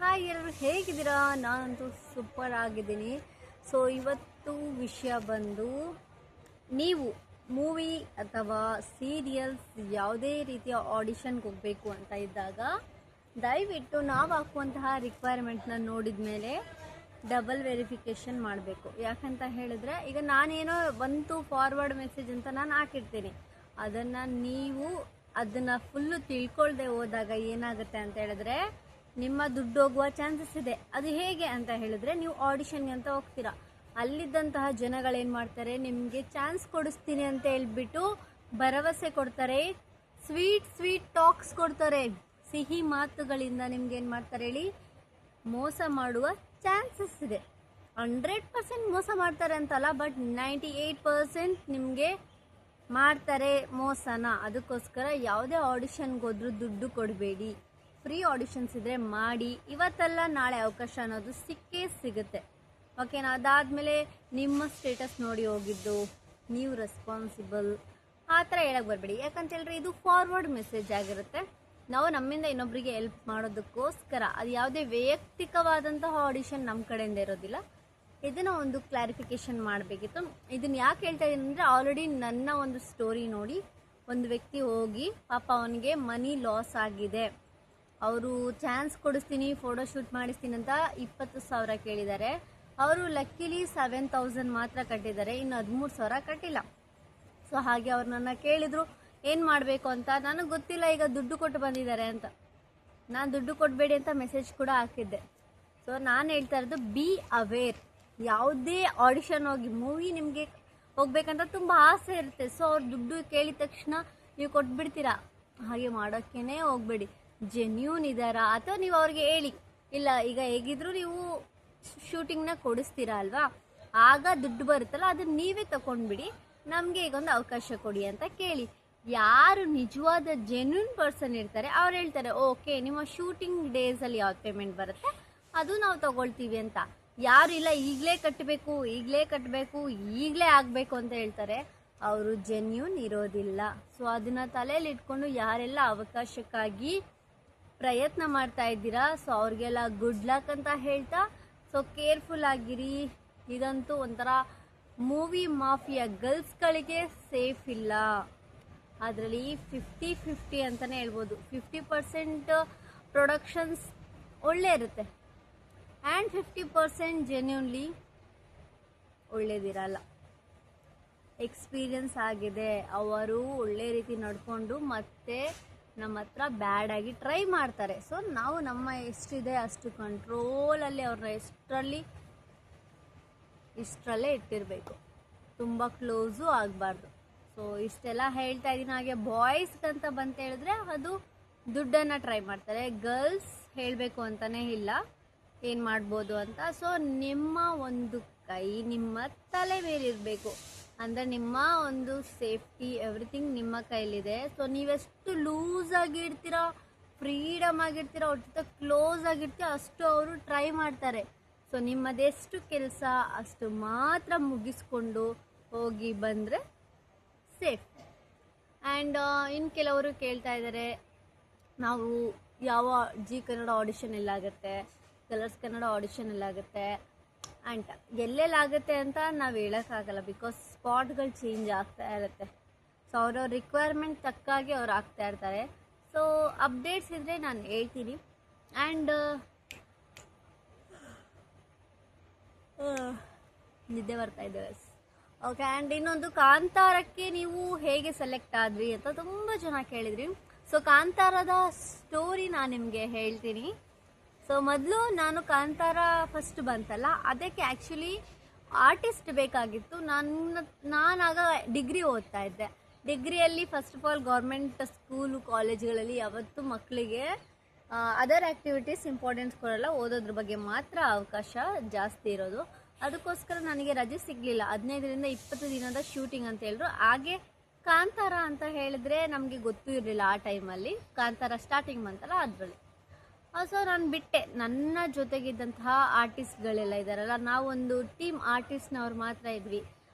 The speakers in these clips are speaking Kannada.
ಹಾಯ್ ಎಲ್ಲರೂ ಹೇಗಿದ್ದೀರಾ? ನಾನಂತೂ ಸೂಪರ್ ಆಗಿದ್ದೀನಿ. ಸೊ ಇವತ್ತು ವಿಷಯ ಬಂದು, ನೀವು ಮೂವಿ ಅಥವಾ ಸೀರಿಯಲ್ಸ್ ಯಾವುದೇ ರೀತಿಯ ಆಡಿಷನ್ಗೆ ಹೋಗಬೇಕು ಅಂತ ಇದ್ದಾಗ ದಯವಿಟ್ಟು ನಾವು ಹಾಕುವಂತಹ ರಿಕ್ವೈರ್ಮೆಂಟ್ನ ನೋಡಿದ ಮೇಲೆ ಡಬಲ್ ವೆರಿಫಿಕೇಷನ್ ಮಾಡಬೇಕು. ಯಾಕಂತ ಹೇಳಿದ್ರೆ, ಈಗ ನಾನೇನೋ ಬಂತು ಫಾರ್ವರ್ಡ್ ಮೆಸೇಜ್ ಅಂತ ನಾನು ಹಾಕಿರ್ತೀನಿ, ಅದನ್ನು ಫುಲ್ಲು ತಿಳ್ಕೊಳ್ದೆ ಹೋದಾಗ ಏನಾಗುತ್ತೆ ಅಂತ ಹೇಳಿದ್ರೆ ನಿಮ್ಮ ದುಡ್ಡು ಹೋಗುವ ಚಾನ್ಸಸ್ ಇದೆ. ಅದು ಹೇಗೆ ಅಂತ ಹೇಳಿದ್ರೆ, ನೀವು ಆಡಿಷನ್ಗೆ ಅಂತ ಹೋಗ್ತೀರಾ, ಅಲ್ಲಿದ್ದಂತಹ ಜನಗಳೇನು ಮಾಡ್ತಾರೆ, ನಿಮಗೆ ಚಾನ್ಸ್ ಕೊಡಿಸ್ತೀನಿ ಅಂತ ಹೇಳ್ಬಿಟ್ಟು ಭರವಸೆ ಕೊಡ್ತಾರೆ, ಸ್ವೀಟ್ ಟಾಕ್ಸ್ ಕೊಡ್ತಾರೆ, ಸಿಹಿ ಮಾತುಗಳಿಂದ ನಿಮ್ಗೆ ಏನು ಮಾಡ್ತಾರೆ ಹೇಳಿ, ಮೋಸ ಮಾಡುವ ಚಾನ್ಸಸ್ ಇದೆ. 100% ಮೋಸ ಮಾಡ್ತಾರೆ ಅಂತಲ್ಲ, ಬಟ್ 98% ನಿಮಗೆ ಮಾಡ್ತಾರೆ ಮೋಸನ. ಅದಕ್ಕೋಸ್ಕರ ಯಾವುದೇ ಆಡಿಷನ್ಗೆ ಹೋದ್ರೂ ದುಡ್ಡು ಕೊಡಬೇಡಿ. ಫ್ರೀ ಆಡಿಷನ್ಸ್ ಇದ್ದರೆ ಮಾಡಿ, ಇವತ್ತಲ್ಲ ನಾಳೆ ಅವಕಾಶ ಅನ್ನೋದು ಸಿಕ್ಕೇ ಸಿಗುತ್ತೆ. ಓಕೆನಾ? ಅದಾದಮೇಲೆ ನಿಮ್ಮ ಸ್ಟೇಟಸ್ ನೋಡಿ ಹೋಗಿದ್ದು, ನೀವು ರೆಸ್ಪಾನ್ಸಿಬಲ್ ಆ ಥರ ಹೇಳಕ್ಕೆ ಬರಬೇಡಿ. ಯಾಕಂತ ಹೇಳಿದ್ರೆ ಇದು ಫಾರ್ವರ್ಡ್ ಮೆಸೇಜ್ ಆಗಿರುತ್ತೆ. ನಾವು ನಮ್ಮಿಂದ ಇನ್ನೊಬ್ಬರಿಗೆ ಹೆಲ್ಪ್ ಮಾಡೋದಕ್ಕೋಸ್ಕರ, ಅದು ಯಾವುದೇ ವೈಯಕ್ತಿಕವಾದಂತಹ ಆಡಿಷನ್ ನಮ್ಮ ಕಡೆಯಿಂದ ಇರೋದಿಲ್ಲ. ಇದನ್ನು ಒಂದು ಕ್ಲಾರಿಫಿಕೇಷನ್ ಮಾಡಬೇಕಿತ್ತು. ಇದನ್ನು ಯಾಕೆ ಹೇಳ್ತಾ ಇದ್ದೀನಿ ಅಂದರೆ, ಆಲ್ರೆಡಿ ನನ್ನ ಒಂದು ಸ್ಟೋರಿ ನೋಡಿ ಒಂದು ವ್ಯಕ್ತಿ ಹೋಗಿ ಪಾಪ ಅವನಿಗೆ ಮನಿ ಲಾಸ್ ಆಗಿದೆ. ಅವರು ಚಾನ್ಸ್ ಕೊಡಿಸ್ತೀನಿ, ಫೋಟೋಶೂಟ್ ಮಾಡಿಸ್ತೀನಿ ಅಂತ 20,000 ಕೇಳಿದ್ದಾರೆ. ಅವರು ಲಕ್ಕಿಲಿ 7,000 ಮಾತ್ರ ಕಟ್ಟಿದ್ದಾರೆ, ಇನ್ನು 13,000 ಕಟ್ಟಿಲ್ಲ. ಸೊ ಹಾಗೆ ಅವ್ರು ನನ್ನ ಕೇಳಿದರು ಏನು ಮಾಡಬೇಕು ಅಂತ. ನನಗೆ ಗೊತ್ತಿಲ್ಲ, ಈಗ ದುಡ್ಡು ಕೊಟ್ಟು ಬಂದಿದ್ದಾರೆ ಅಂತ. ನಾನು ದುಡ್ಡು ಕೊಡಬೇಡಿ ಅಂತ ಮೆಸೇಜ್ ಕೂಡ ಹಾಕಿದ್ದೆ. ಸೊ ನಾನು ಹೇಳ್ತಾ ಇರೋದು, ಬಿ ಅವೇರ್. ಯಾವುದೇ ಆಡಿಷನ್ ಹೋಗಿ, ಮೂವಿ ನಿಮಗೆ ಹೋಗ್ಬೇಕಂತ ತುಂಬ ಆಸೆ ಇರುತ್ತೆ. ಸೊ ಅವ್ರು ದುಡ್ಡು ಕೇಳಿದ ತಕ್ಷಣ ನೀವು ಕೊಟ್ಬಿಡ್ತೀರಾ, ಹಾಗೆ ಮಾಡೋಕ್ಕೇ ಹೋಗಬೇಡಿ. ಜೆನ್ಯೂನ್ ಇದ್ದಾರಾ ಅಥವಾ ನೀವು ಅವ್ರಿಗೆ ಹೇಳಿ, ಇಲ್ಲ ಈಗ ಹೇಗಿದ್ರು ನೀವು ಶೂಟಿಂಗ್ನ ಕೊಡಿಸ್ತೀರಾ ಅಲ್ವಾ, ಆಗ ದುಡ್ಡು ಬರುತ್ತಲ್ಲ ಅದನ್ನ ನೀವೇ ತಗೊಂಡ್ಬಿಡಿ, ನಮಗೆ ಈಗೊಂದು ಅವಕಾಶ ಕೊಡಿ ಅಂತ ಕೇಳಿ. ಯಾರು ನಿಜವಾದ ಜೆನ್ಯೂನ್ ಪರ್ಸನ್ ಇರ್ತಾರೆ ಅವ್ರು ಹೇಳ್ತಾರೆ, ಓಕೆ ನಿಮ್ಮ ಶೂಟಿಂಗ್ ಡೇಸಲ್ಲಿ ಯಾವ್ದು ಪೇಮೆಂಟ್ ಬರುತ್ತೆ ಅದು ನಾವು ತಗೊಳ್ತೀವಿ ಅಂತ. ಯಾರು ಇಲ್ಲ ಈಗಲೇ ಕಟ್ಟಬೇಕು ಈಗಲೇ ಆಗಬೇಕು ಅಂತ ಹೇಳ್ತಾರೆ, ಅವರು ಜೆನ್ಯೂನ್ ಇರೋದಿಲ್ಲ. ಸೊ ಅದನ್ನು ತಲೆಯಲ್ಲಿ ಇಟ್ಕೊಂಡು ಯಾರೆಲ್ಲ ಅವಕಾಶಕ್ಕಾಗಿ ಪ್ರಯತ್ನ ಮಾಡ್ತಾ ಇದ್ದೀರಾ, ಸೊ ಅವ್ರಿಗೆಲ್ಲ ಗುಡ್ ಲಕ್ ಅಂತ ಹೇಳ್ತಾ, ಸೊ ಕೇರ್ಫುಲ್ ಆಗಿರಿ. ಇದಂತೂ ಒಂಥರ ಮೂವಿ ಮಾಫಿಯಾ ಗರ್ಲ್ಸ್ಗಳಿಗೆ ಸೇಫ್ ಇಲ್ಲ. ಅದರಲ್ಲಿ 50-50 ಅಂತಲೇ ಹೇಳ್ಬೋದು. 50% ಪ್ರೊಡಕ್ಷನ್ಸ್ ಒಳ್ಳೆ ಇರುತ್ತೆ ಆ್ಯಂಡ್ 50% ಜೆನ್ಯೂನ್ಲಿ ಒಳ್ಳೇದಿರಲ್ಲ. ಎಕ್ಸ್ಪೀರಿಯನ್ಸ್ ಆಗಿದೆ, ಅವರು ಒಳ್ಳೆ ರೀತಿ ನಡ್ಕೊಂಡು ಮತ್ತೆ ನಮ್ಮ ಹತ್ರ ಬ್ಯಾಡಾಗಿ ಟ್ರೈ ಮಾಡ್ತಾರೆ. ಸೊ ನಾವು ನಮ್ಮ ಎಷ್ಟಿದೆ ಅಷ್ಟು ಕಂಟ್ರೋಲಲ್ಲಿ ಅವ್ರನ್ನ ಇಷ್ಟರಲ್ಲೇ ಇಟ್ಟಿರಬೇಕು, ತುಂಬ ಕ್ಲೋಸು ಆಗಬಾರ್ದು. ಸೊ ಇಷ್ಟೆಲ್ಲ ಹೇಳ್ತಾ ಇದ್ದೀನಿ. ಹಾಗೆ ಬಾಯ್ಸ್ಗಂತ ಬಂತ ಹೇಳಿದ್ರೆ ಅದು ದುಡ್ಡನ್ನು ಟ್ರೈ ಮಾಡ್ತಾರೆ. ಗರ್ಲ್ಸ್ ಹೇಳಬೇಕು ಅಂತಲೇ ಇಲ್ಲ ಏನು ಮಾಡ್ಬೋದು ಅಂತ. ಸೊ ನಿಮ್ಮ ಒಂದು ಕೈ ನಿಮ್ಮ ತಲೆ ಮೇಲೆ ಇರಬೇಕು, ಅಂದರೆ ನಿಮ್ಮ ಒಂದು ಸೇಫ್ಟಿ ಎವ್ರಿಥಿಂಗ್ ನಿಮ್ಮ ಕೈಲಿದೆ. ಸೊ ನೀವೆಷ್ಟು ಲೂಸ್ ಆಗಿರ್ತೀರಾ, ಫ್ರೀಡಮ್ ಆಗಿರ್ತೀರ, ಅವ್ರ ಜೊತೆ ಕ್ಲೋಸ್ ಆಗಿರ್ತೀರ, ಅಷ್ಟು ಅವರು ಟ್ರೈ ಮಾಡ್ತಾರೆ. ಸೊ ನಿಮ್ಮದೆಷ್ಟು ಕೆಲಸ ಅಷ್ಟು ಮಾತ್ರ ಮುಗಿಸ್ಕೊಂಡು ಹೋಗಿ ಬಂದರೆ ಸೇಫ್. ಆ್ಯಂಡ್ ಇನ್ನು ಕೆಲವರು ಕೇಳ್ತಾ ಇದ್ದಾರೆ, ನಾವು ಯಾವ ಜಿ ಕನ್ನಡ ಆಡಿಷನ್ ಎಲ್ಲಾಗುತ್ತೆ, ಕಲರ್ಸ್ ಕನ್ನಡ ಆಡಿಷನ್ ಎಲ್ಲಾಗುತ್ತೆ ಅಂತ. ಎಲ್ಲೆಲ್ಲಾಗುತ್ತೆ ಅಂತ ನಾವು ಹೇಳೋಕ್ಕಾಗಲ್ಲ, ಬಿಕಾಸ್ ಸ್ಪಾಟ್ಗಳು ಚೇಂಜ್ ಆಗ್ತಾ ಇರುತ್ತೆ. ಸೊ ಅವ್ರವ್ರ ರಿಕ್ವೈರ್ಮೆಂಟ್ ತಕ್ಕಾಗಿ ಅವ್ರು ಆಗ್ತಾ ಇರ್ತಾರೆ. ಸೊ ಅಪ್ಡೇಟ್ಸ್ ಇದ್ದರೆ ನಾನು ಹೇಳ್ತೀನಿ. ಆ್ಯಂಡ್ ನಿದ್ದೆ ಬರ್ತಾ ಇದ್ದೇವೆ. ಓಕೆ. ಆ್ಯಂಡ್ ಇನ್ನೊಂದು, ಕಾಂತಾರಕ್ಕೆ ನೀವು ಹೇಗೆ ಸೆಲೆಕ್ಟ್ ಆದ್ರಿ ಅಂತ ತುಂಬ ಜನ ಕೇಳಿದ್ರಿ. ಸೊ ಕಾಂತಾರದ ಸ್ಟೋರಿ ನಾನು ನಿಮಗೆ ಹೇಳ್ತೀನಿ. ಸೊ ಮೊದಲು ನಾನು ಕಾಂತಾರ ಫಸ್ಟ್ ಬಂತಲ್ಲ, ಅದಕ್ಕೆ ಆ್ಯಕ್ಚುಲಿ ಆರ್ಟಿಸ್ಟ್ ಬೇಕಾಗಿತ್ತು. ನಾನಾಗ ಡಿಗ್ರಿ ಓದ್ತಾ ಇದ್ದೆ. ಡಿಗ್ರಿಯಲ್ಲಿ first of all government school ಕಾಲೇಜ್ಗಳಲ್ಲಿ ಯಾವತ್ತೂ ಮಕ್ಕಳಿಗೆ ಅದರ್ ಆ್ಯಕ್ಟಿವಿಟೀಸ್ ಇಂಪಾರ್ಟೆನ್ಸ್ ಕೊಡಲ್ಲ, ಓದೋದ್ರ ಬಗ್ಗೆ ಮಾತ್ರ ಅವಕಾಶ ಜಾಸ್ತಿ ಇರೋದು. ಅದಕ್ಕೋಸ್ಕರ ನನಗೆ ರಜೆ ಸಿಗಲಿಲ್ಲ. 15ರಿಂದ 20 ದಿನದ ಶೂಟಿಂಗ್ ಅಂತ ಹೇಳಿದ್ರು. ಹಾಗೆ ಕಾಂತಾರ ಅಂತ ಹೇಳಿದ್ರೆ ನಮಗೆ ಗೊತ್ತೂ ಇರಲಿಲ್ಲ ಆ ಟೈಮಲ್ಲಿ. ಕಾಂತಾರ ಸ್ಟಾರ್ಟಿಂಗ್ ಬಂತಲ್ಲ ಅದರಲ್ಲಿ. ಸೊ ನಾನು ಬಿಟ್ಟೆ. ನನ್ನ ಜೊತೆಗಿದ್ದಂತಹ ಆರ್ಟಿಸ್ಟ್ಗಳೆಲ್ಲ ಇದ್ದಾರಲ್ಲ, ನಾವೊಂದು ಟೀಮ್ ಆರ್ಟಿಸ್ಟ್ನವ್ರು ಮಾತ್ರ ಇದ್ವಿ,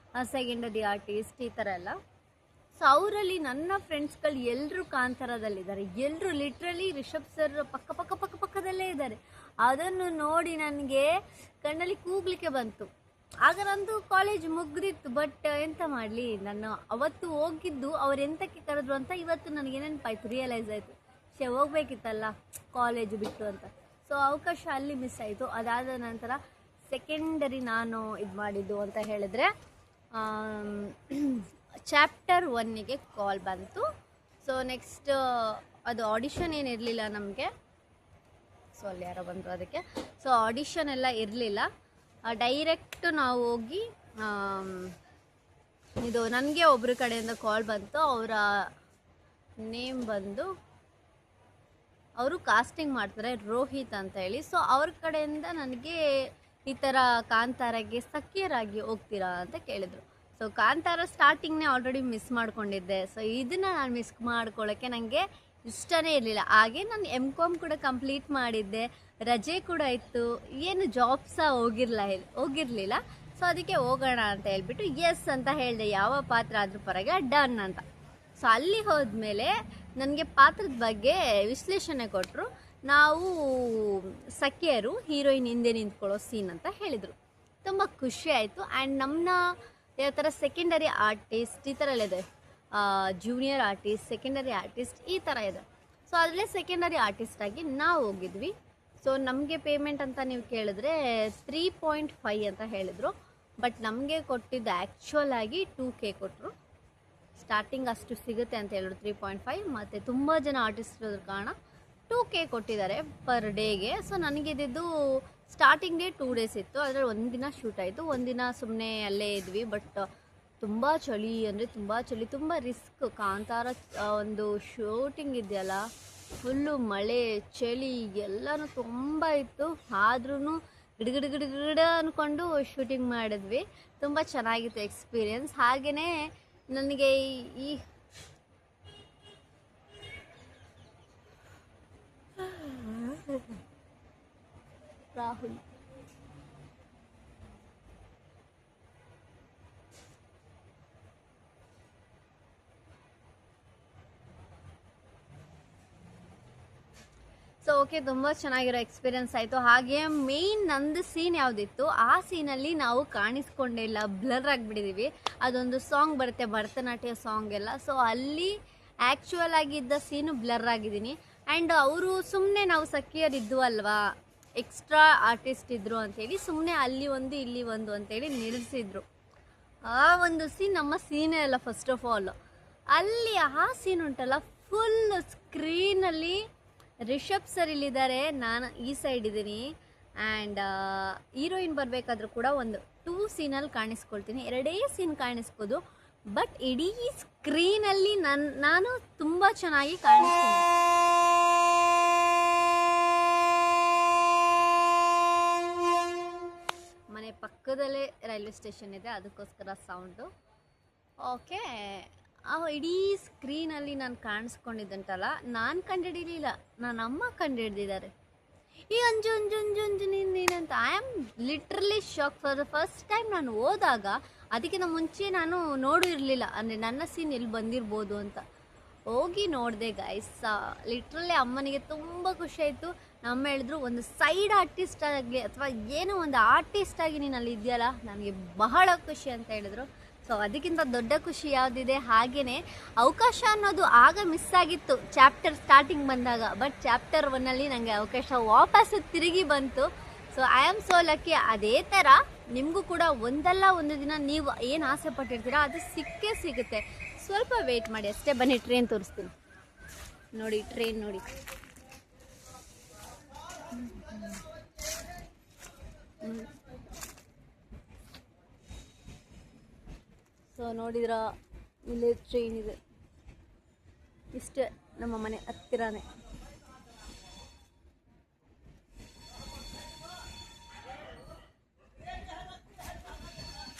ಸೆಕೆಂಡರಿ ಆರ್ಟಿಸ್ಟ್ ಈ ಥರ ಎಲ್ಲ. ಸೊ ಅವರಲ್ಲಿ ನನ್ನ ಫ್ರೆಂಡ್ಸ್ಗಳು ಎಲ್ಲರೂ ಕಾಂತಾರದಲ್ಲಿದ್ದಾರೆ. ಎಲ್ಲರೂ ಲಿಟ್ರಲಿ ರಿಷಬ್ ಸರ್ ಪಕ್ಕದಲ್ಲೇ ಇದ್ದಾರೆ. ಅದನ್ನು ನೋಡಿ ನನಗೆ ಕಣ್ಣಲ್ಲಿ ಕೂಗ್ಲಿಕ್ಕೆ ಬಂತು. ಆಗ ನಂದು ಕಾಲೇಜ್ ಮುಗ್ದಿತ್ತು. ಬಟ್ ಎಂತ ಮಾಡಲಿ, ನಾನು ಅವತ್ತು ಹೋಗಿದ್ದು ಅವ್ರು ಎಂತಕ್ಕೆ ಕರೆದ್ರು ಅಂತ ಇವತ್ತು ನನಗೆ ನೆನಪಾಯ್ತು, ರಿಯಲೈಸ್ ಆಯಿತು. ಹೋಗ್ಬೇಕಿತ್ತಲ್ಲ ಕಾಲೇಜು ಬಿಟ್ಟು ಅಂತ. ಸೊ ಅವಕಾಶ ಅಲ್ಲಿ ಮಿಸ್ ಆಯಿತು. ಅದಾದ ನಂತರ ಸೆಕೆಂಡರಿ ನಾನು ಇದು ಮಾಡಿದ್ದು ಅಂತ ಹೇಳಿದ್ರೆ ಚಾಪ್ಟರ್ 1ಗೆ ಕಾಲ್ ಬಂತು. ಸೊ ನೆಕ್ಸ್ಟ್ ಅದು ಆಡಿಷನ್ ಏನಿರಲಿಲ್ಲ ನಮಗೆ. ಸೊ ಅಲ್ಲಿ ಯಾರೋ ಬಂದರು ಅದಕ್ಕೆ. ಸೊ ಆಡಿಷನ್ ಎಲ್ಲ ಇರಲಿಲ್ಲ, ಡೈರೆಕ್ಟ್ ನಾವು ಹೋಗಿ ಇದು ನನಗೆ ಒಬ್ಬರ ಕಡೆಯಿಂದ ಕಾಲ್ ಬಂತು. ಅವರ ನೇಮ್ ಬಂದು, ಅವರು ಕಾಸ್ಟಿಂಗ್ ಮಾಡ್ತಾರೆ ರೋಹಿತ್ ಅಂತ ಹೇಳಿ. ಸೊ ಅವ್ರ ಕಡೆಯಿಂದ ನನಗೆ ಈ ಥರ ಕಾಂತಾರಗೆ ಸಖಿಯರಾಗಿ ಹೋಗ್ತೀರಾ ಅಂತ ಕೇಳಿದರು. ಸೊ ಕಾಂತಾರ ಸ್ಟಾರ್ಟಿಂಗ್ನೇ ಆಲ್ರೆಡಿ ಮಿಸ್ ಮಾಡ್ಕೊಂಡಿದ್ದೆ. ಸೊ ಇದನ್ನು ನಾನು ಮಿಸ್ ಮಾಡ್ಕೊಳ್ಳೋಕ್ಕೆ ನನಗೆ ಇಷ್ಟನೇ ಇರಲಿಲ್ಲ. ಹಾಗೆ ನಾನು M.Com ಕೂಡ ಕಂಪ್ಲೀಟ್ ಮಾಡಿದ್ದೆ, ರಜೆ ಕೂಡ ಇತ್ತು, ಏನು ಜಾಬ್ ಸಹ ಹೋಗಿರಲಿಲ್ಲ. ಸೊ ಅದಕ್ಕೆ ಹೋಗೋಣ ಅಂತ ಹೇಳ್ಬಿಟ್ಟು ಎಸ್ ಅಂತ ಹೇಳಿದೆ. ಯಾವ ಪಾತ್ರ ಆದ್ರೂ ಪರಗೆ ಡನ್ ಅಂತ. ಸೊ ಅಲ್ಲಿ ಹೋದ್ಮೇಲೆ ನನಗೆ ಪಾತ್ರದ ಬಗ್ಗೆ ವಿಶ್ಲೇಷಣೆ ಕೊಟ್ಟರು. ನಾವು ಸಖಿಯರು ಹೀರೋಯಿನ್ ಹಿಂದೆ ನಿಂತ್ಕೊಳ್ಳೋ ಸೀನ್ ಅಂತ ಹೇಳಿದರು. ತುಂಬ ಖುಷಿ ಆಯಿತು. ಆ್ಯಂಡ್ ನಮ್ಮನ್ನ ಯಾವ ಥರ ಸೆಕೆಂಡರಿ ಆರ್ಟಿಸ್ಟ್ ಈ ಥರ ಎಲ್ಲ ಇದೆ, ಜೂನಿಯರ್ ಆರ್ಟಿಸ್ಟ್, ಸೆಕೆಂಡರಿ ಆರ್ಟಿಸ್ಟ್ ಈ ಥರ ಇದೆ. ಸೊ ಅದರಲ್ಲೇ ಸೆಕೆಂಡರಿ ಆರ್ಟಿಸ್ಟಾಗಿ ನಾವು ಹೋಗಿದ್ವಿ. ಸೊ ನಮಗೆ ಪೇಮೆಂಟ್ ಅಂತ ನೀವು ಕೇಳಿದ್ರೆ 3.5 ಅಂತ ಹೇಳಿದರು. ಬಟ್ ನಮಗೆ ಕೊಟ್ಟಿದ್ದು ಆ್ಯಕ್ಚುಲ್ ಆಗಿ 2K ಕೊಟ್ಟರು. ಸ್ಟಾರ್ಟಿಂಗ್ ಅಷ್ಟು ಸಿಗುತ್ತೆ ಅಂತ ಹೇಳಿದ್ರು 3.5. ಮತ್ತು ತುಂಬ ಜನ ಆರ್ಟಿಸ್ಟ್ ಇರೋದ್ರ ಕಾರಣ 2K ಕೊಟ್ಟಿದ್ದಾರೆ ಪರ್ ಡೇಗೆ. ಸೊ ನನಗಿದ್ದು ಸ್ಟಾರ್ಟಿಂಗ್ ಡೇ 2 ಡೇಸ್ ಇತ್ತು. ಅದರಲ್ಲಿ ಒಂದಿನ ಶೂಟ್ ಆಯಿತು, ಒಂದಿನ ಸುಮ್ಮನೆ ಅಲ್ಲೇ ಇದ್ವಿ. ಬಟ್ ತುಂಬ ಚಳಿ ಅಂದರೆ ತುಂಬ ಚಳಿ, ತುಂಬ ರಿಸ್ಕ್. ಕಾಂತಾರ ಒಂದು ಶೂಟಿಂಗ್ ಇದೆಯಲ್ಲ, ಫುಲ್ಲು ಮಳೆ ಚಳಿ ಎಲ್ಲನೂ ತುಂಬ ಇತ್ತು. ಆದ್ರೂ ಗಿಡಗಿಡ ಅಂದ್ಕೊಂಡು ಶೂಟಿಂಗ್ ಮಾಡಿದ್ವಿ. ತುಂಬ ಚೆನ್ನಾಗಿತ್ತು ಎಕ್ಸ್ಪೀರಿಯನ್ಸ್. ಹಾಗೆಯೇ ನನಗೆ ಈ ರಾಹುಲ್ ಸೊ ಓಕೆ, ತುಂಬ ಚೆನ್ನಾಗಿರೋ ಎಕ್ಸ್ಪೀರಿಯನ್ಸ್ ಆಯಿತು. ಹಾಗೆ ಮೇಯ್ನ್ ನಂದು ಸೀನ್ ಯಾವುದಿತ್ತು ಆ ಸೀನಲ್ಲಿ ನಾವು ಕಾಣಿಸ್ಕೊಂಡೇ ಇಲ್ಲ, ಬ್ಲರ್ ಆಗಿಬಿಟ್ಟಿದ್ದೀವಿ. ಅದೊಂದು ಸಾಂಗ್ ಬರುತ್ತೆ, ಭರತನಾಟ್ಯ ಸಾಂಗ್ ಎಲ್ಲ. ಸೊ ಅಲ್ಲಿ ಆ್ಯಕ್ಚುಯಲ್ ಆಗಿದ್ದ ಸೀನು ಬ್ಲರ್ ಆಗಿದ್ದೀನಿ. ಆ್ಯಂಡ್ ಅವರು ಸುಮ್ಮನೆ ನಾವು ಸಖಿಯರಿದ್ದು ಅಲ್ವಾ, ಎಕ್ಸ್ಟ್ರಾ ಆರ್ಟಿಸ್ಟ್ ಇದ್ದರು ಅಂಥೇಳಿ ಸುಮ್ಮನೆ ಅಲ್ಲಿ ಒಂದು ಇಲ್ಲಿ ಒಂದು ಅಂತೇಳಿ ನಿಲ್ಲಿಸಿದ್ರು. ಆ ಒಂದು ಸೀನ್ ನಮ್ಮ ಸೀನೇ ಅಲ್ಲ. ಫಸ್ಟ್ ಆಫ್ ಆಲ್ ಅಲ್ಲಿ ಆ ಸೀನ್ ಉಂಟಲ್ಲ, ಫುಲ್ ಸ್ಕ್ರೀನಲ್ಲಿ ರಿಷಬ್ ಸರ್ ಇಲ್ಲಿದ್ದಾರೆ, ನಾನು ಈ ಸೈಡ್ ಇದ್ದೀನಿ. ಆ್ಯಂಡ್ ಹೀರೋಯಿನ್ ಬರಬೇಕಾದ್ರೂ ಕೂಡ ಒಂದು 2 ಸೀನಲ್ಲಿ ಕಾಣಿಸ್ಕೊಳ್ತೀನಿ, 2 ಸೀನ್ ಕಾಣಿಸ್ಬೋದು. ಬಟ್ ಇಡೀ ಸ್ಕ್ರೀನಲ್ಲಿ ನಾನು ತುಂಬ ಚೆನ್ನಾಗಿ ಕಾಣಿಸ್ತೀನಿ. ಮನೆ ಪಕ್ಕದಲ್ಲೇ ರೈಲ್ವೆ ಸ್ಟೇಷನ್ ಇದೆ, ಅದಕ್ಕೋಸ್ಕರ ಸೌಂಡು. ಓಕೆ, ಇಡೀ ಸ್ಕ್ರೀನಲ್ಲಿ ನಾನು ಕಾಣಿಸ್ಕೊಂಡಿದ್ದಂಟಲ್ಲ, ನಾನು ಕಂಡುಹಿಡಿಲಿಲ್ಲ, ನನ್ನ ಅಮ್ಮ ಕಂಡುಹಿಡ್ದಿದ್ದಾರೆ. ಈ ಅಂಜು ಅಂಜು ಅಂಜು ಅಂಜು ನೀನಂತ. I am literally shock. For the first time ನಾನು ಹೋದಾಗ, ಅದಕ್ಕಿಂತ ಮುಂಚೆ ನಾನು ನೋಡಿರಲಿಲ್ಲ, ಅಂದರೆ ನನ್ನ ಸೀನ್ ಎಲ್ಲಿ ಬಂದಿರ್ಬೋದು ಅಂತ. ಹೋಗಿ ನೋಡಿದೆ ಗೈಸ್. ಲಿಟ್ರಲಿ ಅಮ್ಮನಿಗೆ ತುಂಬ ಖುಷಿ ಆಯಿತು. ನಮ್ಮ ಹೇಳಿದ್ರು, ಒಂದು ಸೈಡ್ ಆರ್ಟಿಸ್ಟ್ ಆಗಲಿ ಅಥವಾ ಏನೋ ಒಂದು ಆರ್ಟಿಸ್ಟ್ ಆಗಿ ನೀನು ಅಲ್ಲಿ ಇದೆಯಲ್ಲ, ನನಗೆ ಬಹಳ ಖುಷಿ ಅಂತ ಹೇಳಿದ್ರು. ಸೊ ಅದಕ್ಕಿಂತ ದೊಡ್ಡ ಖುಷಿ ಯಾವುದಿದೆ. ಹಾಗೆಯೇ ಅವಕಾಶ ಅನ್ನೋದು ಆಗ ಮಿಸ್ ಆಗಿತ್ತು ಚಾಪ್ಟರ್ ಸ್ಟಾರ್ಟಿಂಗ್ ಬಂದಾಗ. ಬಟ್ ಚಾಪ್ಟರ್ 1ಅಲ್ಲಿ ನನಗೆ ಅವಕಾಶ ವಾಪಸ್ಸು ತಿರುಗಿ ಬಂತು. So I am so lucky. ಅದೇ ಥರ ನಿಮಗೂ ಕೂಡ ಒಂದಲ್ಲ ಒಂದು ದಿನ ನೀವು ಏನು ಆಸೆ ಪಟ್ಟಿರ್ತೀರ ಅದು ಸಿಕ್ಕೇ ಸಿಗುತ್ತೆ. ಸ್ವಲ್ಪ ವೆಯ್ಟ್ ಮಾಡಿ ಅಷ್ಟೇ. ಬನ್ನಿ, ಟ್ರೈನ್ ತೋರಿಸ್ತೀನಿ ನೋಡಿ. ಟ್ರೈನ್ ನೋಡಿ, ಸೊ ನೋಡಿದ್ರ ಇಲ್ಲೇ ಟ್ರೈನ್ ಇದೆ. ಇಷ್ಟೇ ನಮ್ಮ ಮನೆ ಹತ್ತಿರನೇ.